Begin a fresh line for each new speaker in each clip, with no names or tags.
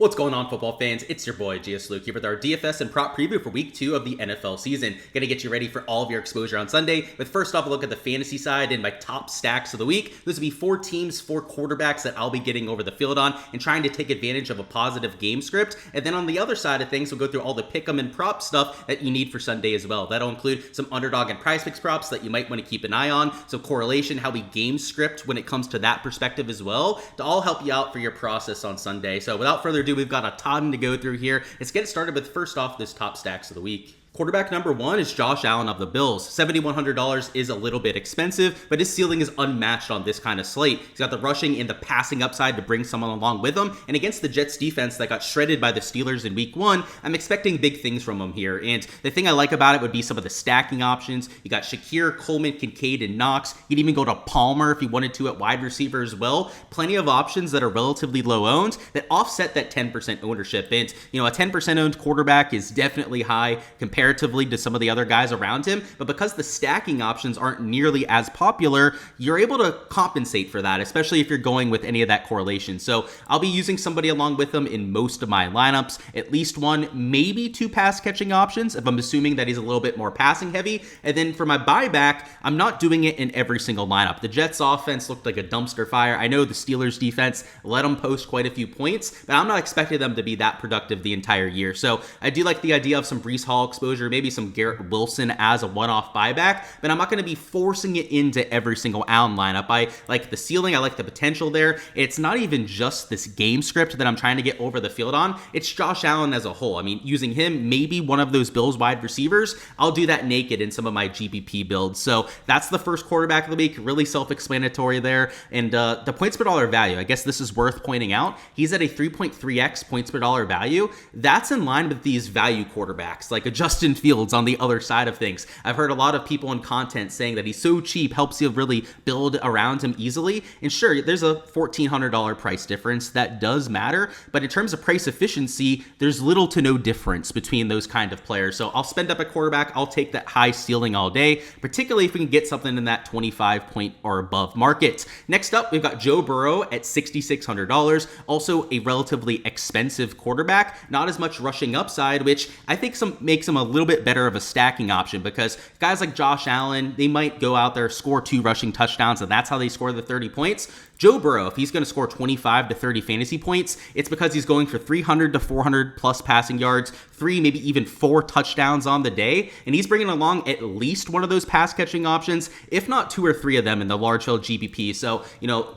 What's going on, football fans? It's your boy Gsluke here with our DFS and prop preview for week 2 of the NFL season. Gonna get you ready for all of your exposure on Sunday. But first off, a look at the fantasy side and my top stacks of the week. Those will be 4 teams, 4 quarterbacks that I'll be getting over the field on and trying to take advantage of a positive game script. And then on the other side of things, we'll go through all the pick'em and prop stuff that you need for Sunday as well. That'll include some underdog and prize picks props that you might want to keep an eye on. So correlation, how we game script when it comes to that perspective as well, to all help you out for your process on Sunday. So without further ado, we've got a ton to go through here. Let's get started with first off this top stacks of the week. Quarterback number 1 is Josh Allen of the Bills. $7,100 is a little bit expensive, but his ceiling is unmatched on this kind of slate. He's got the rushing and the passing upside to bring someone along with him. And against the Jets defense that got shredded by the Steelers in week 1, I'm expecting big things from him here. And the thing I like about it would be some of the stacking options. You got Shakir, Coleman, Kincaid, and Knox. You can even go to Palmer if you wanted to at wide receiver as well. Plenty of options that are relatively low owned that offset that 10% ownership. And, a 10% owned quarterback is definitely high comparatively to some of the other guys around him, but because the stacking options aren't nearly as popular, you're able to compensate for that, especially if you're going with any of that correlation. So I'll be using somebody along with him in most of my lineups, at least 1, maybe 2 pass catching options if I'm assuming that he's a little bit more passing heavy. And then for my buyback, I'm not doing it in every single lineup. The Jets offense looked like a dumpster fire. I know the Steelers defense let them post quite a few points, but I'm not expecting them to be that productive the entire year. So I do like the idea of some Breece Hall exposure, maybe some Garrett Wilson as a one-off buyback, but I'm not going to be forcing it into every single Allen lineup. I like the ceiling, I like the potential there. It's not even just this game script that I'm trying to get over the field on, it's Josh Allen as a whole. I mean, using him, maybe one of those Bills wide receivers, I'll do that naked in some of my GPP builds. So that's the first quarterback of the week, really self-explanatory there. And the points per dollar value, I guess this is worth pointing out, he's at a 3.3x points per dollar value. That's in line with these value quarterbacks, like a Justin Fields on the other side of things. I've heard a lot of people in content saying that he's so cheap, helps you really build around him easily. And sure, there's a $1,400 price difference. That does matter. But in terms of price efficiency, there's little to no difference between those kind of players. So I'll spend up a quarterback. I'll take that high ceiling all day, particularly if we can get something in that 25 point or above market. Next up, we've got Joe Burrow at $6,600. Also a relatively expensive quarterback. Not as much rushing upside, which I think makes him a little bit better of a stacking option, because guys like Josh Allen, they might go out there, score 2 rushing touchdowns, and that's how they score the 30 points. Joe Burrow, if he's going to score 25 to 30 fantasy points, it's because he's going for 300 to 400 plus passing yards, 3, maybe even 4 touchdowns on the day, and he's bringing along at least one of those pass catching options, if not 2 or 3 of them in the large field GPP. So,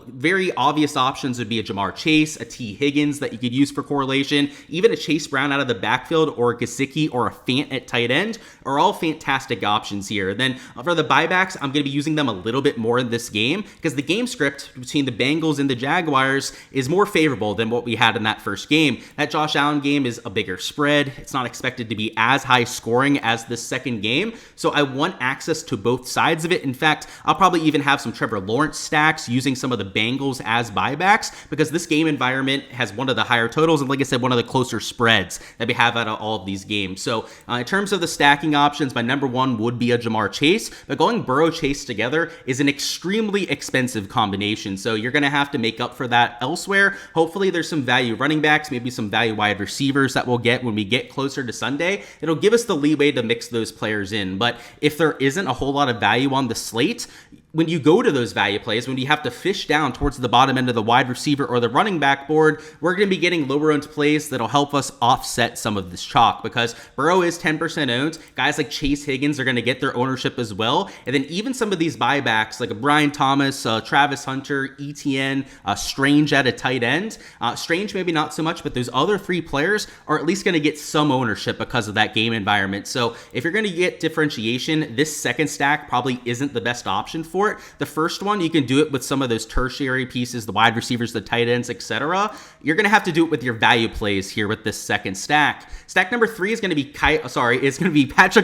very obvious options would be a Jamar Chase, a T. Higgins that you could use for correlation, even a Chase Brown out of the backfield, or a Gesicki or a Fant at tight end are all fantastic options here. Then for the buybacks, I'm going to be using them a little bit more in this game, because the game script between the Bengals and the Jaguars is more favorable than what we had in that first game. That Josh Allen game is a bigger spread. It's not expected to be as high scoring as this second game, so I want access to both sides of it. In fact, I'll probably even have some Trevor Lawrence stacks using some of the Bengals as buybacks, because this game environment has one of the higher totals and, like I said, one of the closer spreads that we have out of all of these games. So in terms of the stacking options, my number 1 would be a Jamar Chase, but going Burrow Chase together is an extremely expensive combination, so you're going to have to make up for that elsewhere. Hopefully there's some value running backs, maybe some value wide receivers that we'll get when we get closer to Sunday. It'll give us the leeway to mix those players in. But if there isn't a whole lot of value on the slate, when you go to those value plays, when you have to fish down towards the bottom end of the wide receiver or the running back board, we're going to be getting lower owned plays that'll help us offset some of this chalk, because Burrow is 10% owned. Guys like Chase Higgins are going to get their ownership as well. And then even some of these buybacks like a Brian Thomas, Travis Hunter, ETN, Strange at a tight end. Strange maybe not so much, but those other 3 players are at least going to get some ownership because of that game environment. So if you're going to get differentiation, this second stack probably isn't the best option for it. The first one, you can do it with some of those tertiary pieces, the wide receivers, the tight ends, etc. You're going to have to do it with your value plays here with this second stack. Stack number 3 is going to be Patrick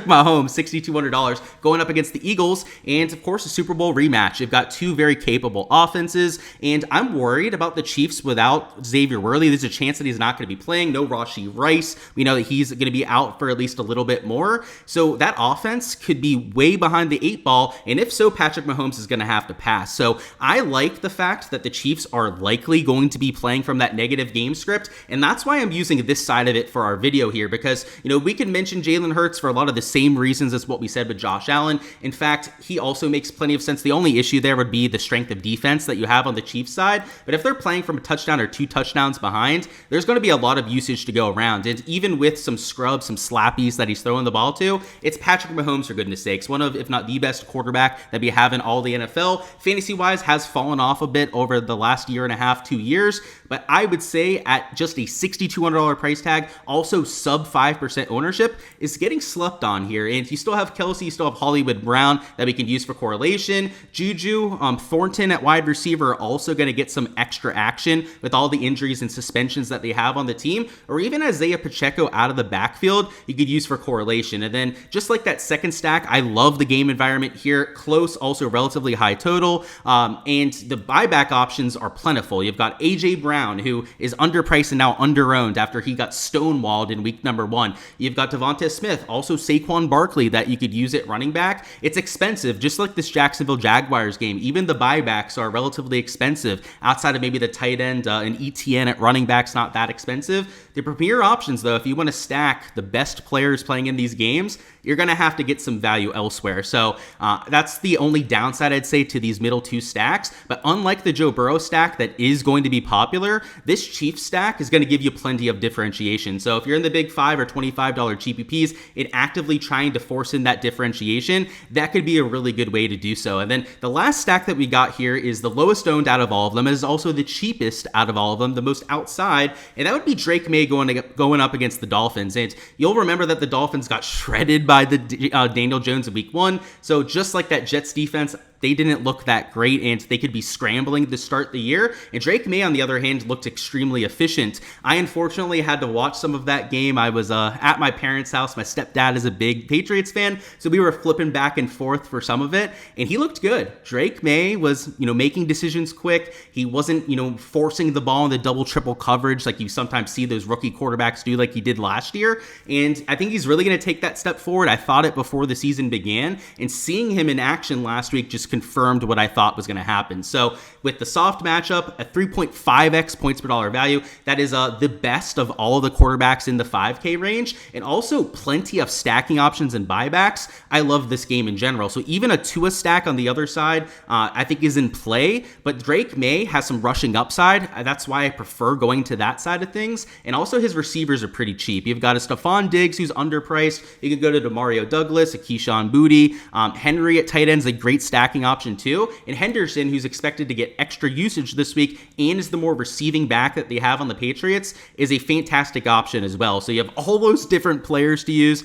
Mahomes, $6,200, going up against the Eagles, and of course a Super Bowl rematch. You've got 2 very capable offenses, and I'm worried about the Chiefs without Xavier Worthy. There's a chance that he's not going to be playing. No Rashee Rice. We know that he's going to be out for at least a little bit more. So that offense could be way behind the 8 ball, and if so, Patrick Mahomes Mahomes is going to have to pass. So I like the fact that the Chiefs are likely going to be playing from that negative game script, and that's why I'm using this side of it for our video here, because, we can mention Jalen Hurts for a lot of the same reasons as what we said with Josh Allen. In fact, he also makes plenty of sense. The only issue there would be the strength of defense that you have on the Chiefs side, but if they're playing from a touchdown or 2 touchdowns behind, there's going to be a lot of usage to go around, and even with some scrubs, some slappies that he's throwing the ball to, it's Patrick Mahomes, for goodness sakes, one of, if not the best quarterback that we have in all the NFL. Fantasy-wise, has fallen off a bit over the last year and a half, 2 years, but I would say at just a $6,200 price tag, also sub 5% ownership, is getting slept on here. And you still have Kelsey, you still have Hollywood Brown that we can use for correlation. Juju, Thornton at wide receiver are also going to get some extra action with all the injuries and suspensions that they have on the team, or even Isaiah Pacheco out of the backfield, you could use for correlation. And then just like that second stack, I love the game environment here. Close, also relatively high total, and the buyback options are plentiful. You've got AJ Brown, who is underpriced and now underowned after he got stonewalled in week number 1. You've got Devonta Smith, also Saquon Barkley that you could use at running back. It's expensive, just like this Jacksonville Jaguars game. Even the buybacks are relatively expensive outside of maybe the tight end and ETN at running back's not that expensive. The premier options, though, if you want to stack the best players playing in these games, you're going to have to get some value elsewhere. So that's the only downside, I'd say, to these middle 2 stacks. But unlike the Joe Burrow stack that is going to be popular, this Chiefs stack is going to give you plenty of differentiation. So if you're in the big $5 or $25 GPPs and actively trying to force in that differentiation, that could be a really good way to do so. And then the last stack that we got here is the lowest owned out of all of them. It is also the cheapest out of all of them, the most outside, and that would be Drake Maye going up against the Dolphins. And you'll remember that the Dolphins got shredded by the Daniel Jones in week 1. So just like that Jets defense, they didn't look that great, and they could be scrambling to start the year. And Drake Maye, on the other hand, looked extremely efficient. I unfortunately had to watch some of that game. I was at my parents' house. My stepdad is a big Patriots fan, so we were flipping back and forth for some of it, and he looked good. Drake Maye was, making decisions quick. He wasn't, forcing the ball in the double, triple coverage like you sometimes see those rookie quarterbacks do like he did last year. And I think he's really going to take that step forward. I thought it before the season began, and seeing him in action last week just confirmed what I thought was going to happen. So with the soft matchup, a 3.5x points per dollar value, that is the best of all of the quarterbacks in the 5K range, and also plenty of stacking options and buybacks. I love this game in general. So even a Tua stack on the other side, I think is in play, but Drake Maye has some rushing upside. That's why I prefer going to that side of things. And also his receivers are pretty cheap. You've got a Stephon Diggs who's underpriced. You could go to Demario Douglas, a Keyshawn Boutte, Henry at tight end's a great stacking option too, and Henderson, who's expected to get extra usage this week and is the more receiving back that they have on the Patriots, is a fantastic option as well. So you have all those different players to use.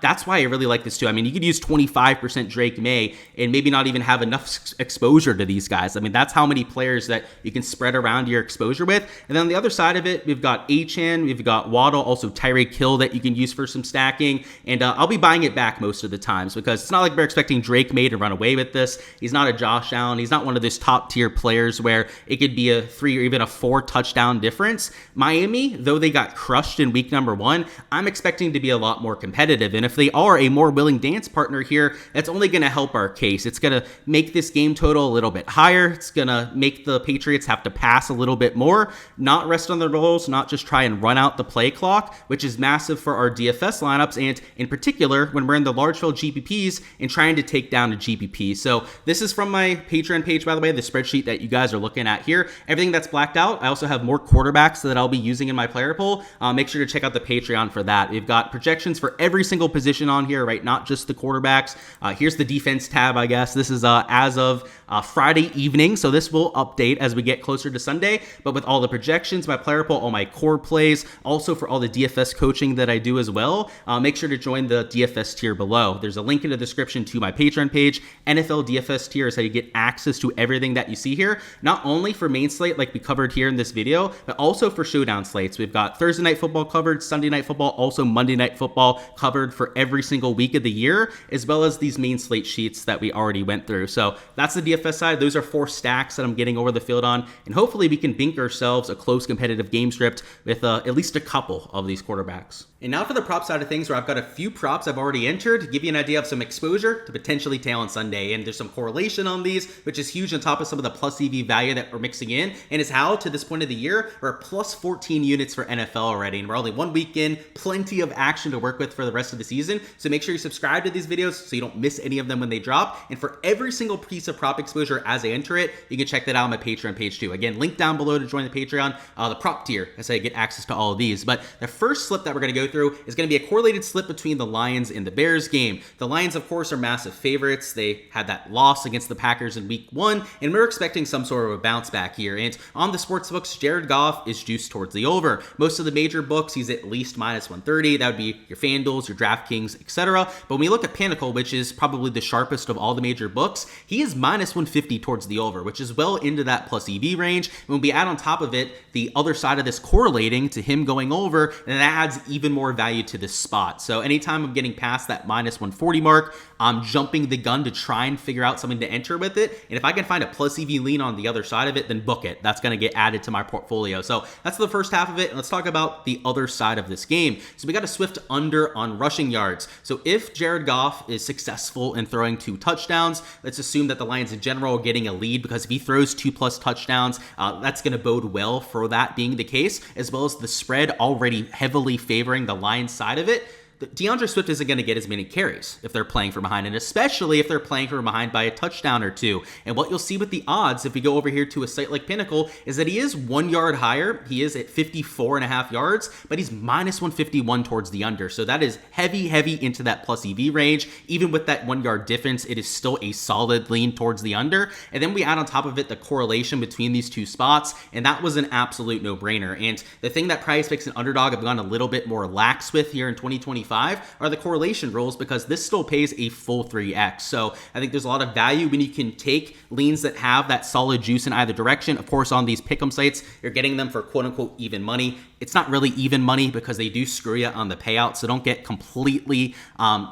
That's why I really like this too. I mean, you could use 25% Drake Maye and maybe not even have enough exposure to these guys. I mean, that's how many players that you can spread around your exposure with. And then on the other side of it, we've got Achane, we've got Waddle, also Tyreek Hill that you can use for some stacking. And I'll be buying it back most of the times because it's not like we're expecting Drake Maye to run away with this. He's not a Josh Allen. He's not one of those top tier players where it could be a 3 or even a 4 touchdown difference. Miami, though they got crushed in week number 1, I'm expecting to be a lot more competitive. And if they are a more willing dance partner here, that's only going to help our case. It's going to make this game total a little bit higher. It's going to make the Patriots have to pass a little bit more, not rest on their laurels, not just try and run out the play clock, which is massive for our DFS lineups, and in particular when we're in the large field GPPs and trying to take down a GPP. So this is from my Patreon page, by the way, the spreadsheet that you guys are looking at here. Everything that's blacked out. I also have more quarterbacks that I'll be using in my player pool. Make sure to check out the Patreon for that. We've got projections for every single position on here, right? Not just the quarterbacks. Here's the defense tab, I guess. This is as of Friday evening, so this will update as we get closer to Sunday, but with all the projections, my player pool, all my core plays, also for all the DFS coaching that I do as well, make sure to join the DFS tier below. There's a link in the description to my Patreon page. NFL DFS tier is how you get access to everything that you see here, not only for main slate like we covered here in this video, but also for showdown slates. We've got Thursday night football covered, Sunday night football, also Monday night football covered covered for every single week of the year, as well as these main slate sheets that we already went through. So that's the DFS side. Those are 4 stacks that I'm getting over the field on, and hopefully we can bink ourselves a close competitive game script with at least a couple of these quarterbacks. And now for the prop side of things, where I've got a few props I've already entered to give you an idea of some exposure to potentially tail on Sunday. And there's some correlation on these, which is huge on top of some of the plus EV value that we're mixing in. And is how, to this point of the year, we're plus 14 units for NFL already. And we're only 1 week in, plenty of action to work with for the rest of the season. So make sure you subscribe to these videos so you don't miss any of them when they drop. And for every single piece of prop exposure as I enter it, you can check that out on my Patreon page too. Again, link down below to join the Patreon, the prop tier, as I get access to all of these. But the first slip that we're going to go through is going to be a correlated slip between the Lions and the Bears game. The Lions, of course, are massive favorites. They had that loss against the Packers in week 1, and we're expecting some sort of a bounce back here. And on the sports books, Jared Goff is juiced towards the over. Most of the major books, he's at least minus 130. That would be your FanDuels, your Draftkings, etc. But when we look at Pinnacle, which is probably the sharpest of all the major books, he is minus 150 towards the over, which is well into that plus EV range. And when we add on top of it the other side of this correlating to him going over, then that adds even more value to this spot. So anytime I'm getting past that minus 140 mark, I'm jumping the gun to try and figure out something to enter with it. And if I can find a plus EV lean on the other side of it, then book it. That's going to get added to my portfolio. So that's the first half of it. And let's talk about the other side of this game. So we got a swift under on rushing yards. So if Jared Goff is successful in throwing 2 touchdowns, let's assume that the Lions in general are getting a lead, because if he throws 2+ touchdowns, that's going to bode well for that being the case, as well as the spread already heavily favoring the Lions side of it. DeAndre Swift isn't going to get as many carries if they're playing from behind, and especially if they're playing from behind by a touchdown or 2. And what you'll see with the odds, if we go over here to a site like Pinnacle, is that he is 1 yard higher. He is at 54.5 yards, but he's minus 151 towards the under. So that is heavy into that plus EV range. Even with that 1 yard difference, it is still a solid lean towards the under. And then we add on top of it the correlation between these 2 spots, and that was an absolute no-brainer. And the thing that Prize Picks and Underdog have gone a little bit more lax with here in 2025 are the correlation rules, because this still pays a full 3x. So I think there's a lot of value when you can take leans that have that solid juice in either direction. Of course, on these pick'em sites, you're getting them for quote unquote even money. It's not really even money because they do screw you on the payout, so don't get completely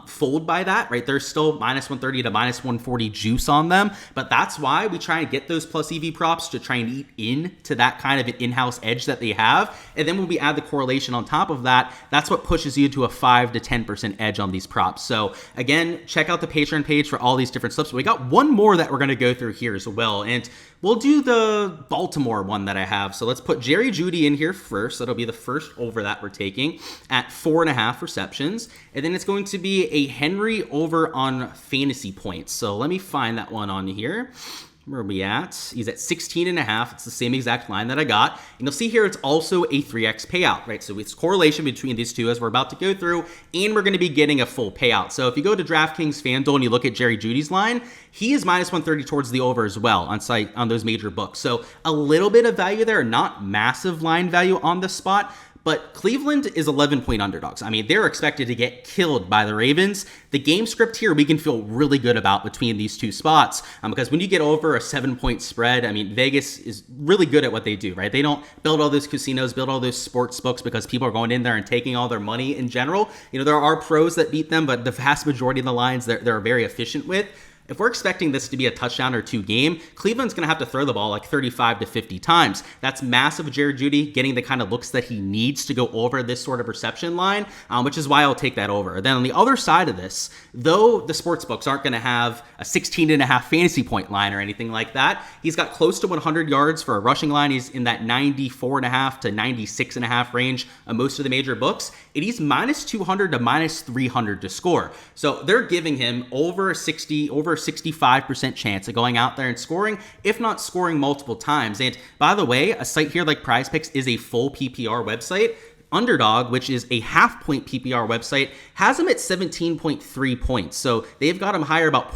fooled by that, right? There's still minus 130 to minus 140 juice on them, but that's why we try and get those plus EV props to try and eat into that kind of an in-house edge that they have. And then when we add the correlation on top of that, that's what pushes you to a 5 to 10% edge on these props. So again, check out the Patreon page for all these different slips. We got one more that we're going to go through here as well, and we'll do the Baltimore one that I have. So let's put Jerry Jeudy in here first. That'll be the first over that we're taking at 4.5 receptions. And then it's going to be a Henry over on fantasy points. So let me find that one on here. Where are we at? He's at 16.5. It's the same exact line that I got. And you'll see here it's also a 3x payout, right? So it's correlation between these two as we're about to go through, and we're going to be getting a full payout. So if you go to DraftKings FanDuel and you look at Jerry Jeudy's line, he is minus 130 towards the over as well on site on those major books. So a little bit of value there, not massive line value on the spot. But Cleveland is 11-point underdogs. I mean, they're expected to get killed by the Ravens. The game script here we can feel really good about between these two spots, because when you get over a 7-point spread, I mean, Vegas is really good at what they do, right? They don't build all those casinos, build all those sports books because people are going in there and taking all their money in general. You know, there are pros that beat them, but the vast majority of the lines they're very efficient with. If we're expecting this to be a touchdown or 2 game, Cleveland's going to have to throw the ball like 35 to 50 times. That's massive. Jared Jeudy getting the kind of looks that he needs to go over this sort of reception line, which is why I'll take that over. Then on the other side of this, though the sports books aren't going to have a 16.5 fantasy point line or anything like that, he's got close to 100 yards for a rushing line. He's in that 94.5 to 96.5 range of most of the major books. And he's minus 200 to minus 300 to score. So they're giving him over 65% chance of going out there and scoring, if not scoring multiple times. And by the way, a site here like Prize Picks is a full PPR website. Underdog, which is a half-point PPR website, has him at 17.3 points. So they've got him higher about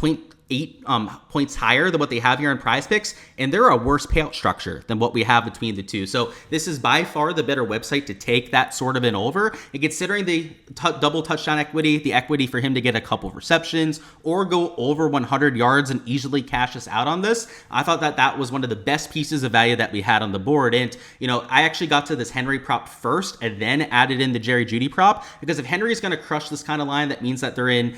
8 points higher than what they have here on Prize Picks, and they're a worse payout structure than what we have between the two. So this is by far the better website to take that sort of an over. And considering the double touchdown equity, the equity for him to get a couple receptions or go over 100 yards and easily cash us out on this, I thought that that was one of the best pieces of value that we had on the board. And, I actually got to this Henry prop first and then added in the Jerry Jeudy prop, because if Henry is going to crush this kind of line, that means that they're in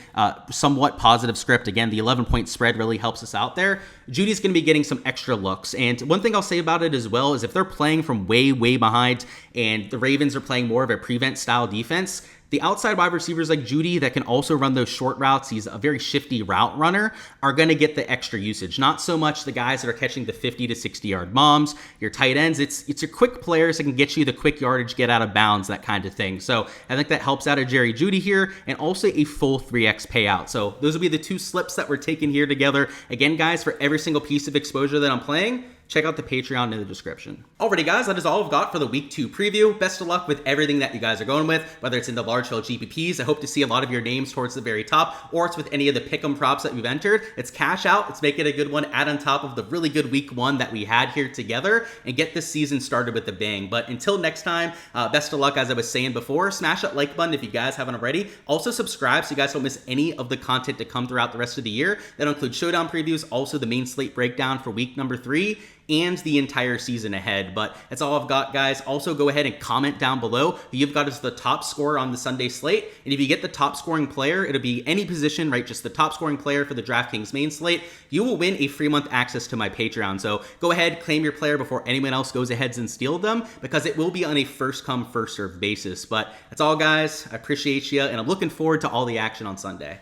somewhat positive script. Again, the 11-point spread really helps us out there. Judy's going to be getting some extra looks. And one thing I'll say about it as well is if they're playing from way, way behind and the Ravens are playing more of a prevent style defense, the outside wide receivers like Jeudy that can also run those short routes, he's a very shifty route runner, are going to get the extra usage. Not so much the guys that are catching the 50 to 60 yard bombs, your tight ends. It's your quick players that can get you the quick yardage, get out of bounds, that kind of thing. So I think that helps out a Jerry Jeudy here, and also a full 3x payout. So those will be the two slips that we're taking here together. Again, guys, for every single piece of exposure that I'm playing, check out the Patreon in the description. Alrighty, guys, that is all I've got for the Week 2 preview. Best of luck with everything that you guys are going with, whether it's in the large field GPPs. I hope to see a lot of your names towards the very top, or it's with any of the pick'em props that we've entered. It's cash out. Let's make it a good one. Add on top of the really good Week 1 that we had here together and get this season started with a bang. But until next time, best of luck. As I was saying before, smash that like button if you guys haven't already. Also subscribe so you guys don't miss any of the content to come throughout the rest of the year. That'll include showdown previews, also the main slate breakdown for week number 3, and the entire season ahead. But that's all I've got, guys. Also, go ahead and comment down below who you've got as the top scorer on the Sunday slate. And if you get the top scoring player, it'll be any position, right? Just the top scoring player for the DraftKings main slate. You will win a free month access to my Patreon. So go ahead, claim your player before anyone else goes ahead and steal them, because it will be on a first come, first served basis. But that's all, guys. I appreciate you, and I'm looking forward to all the action on Sunday.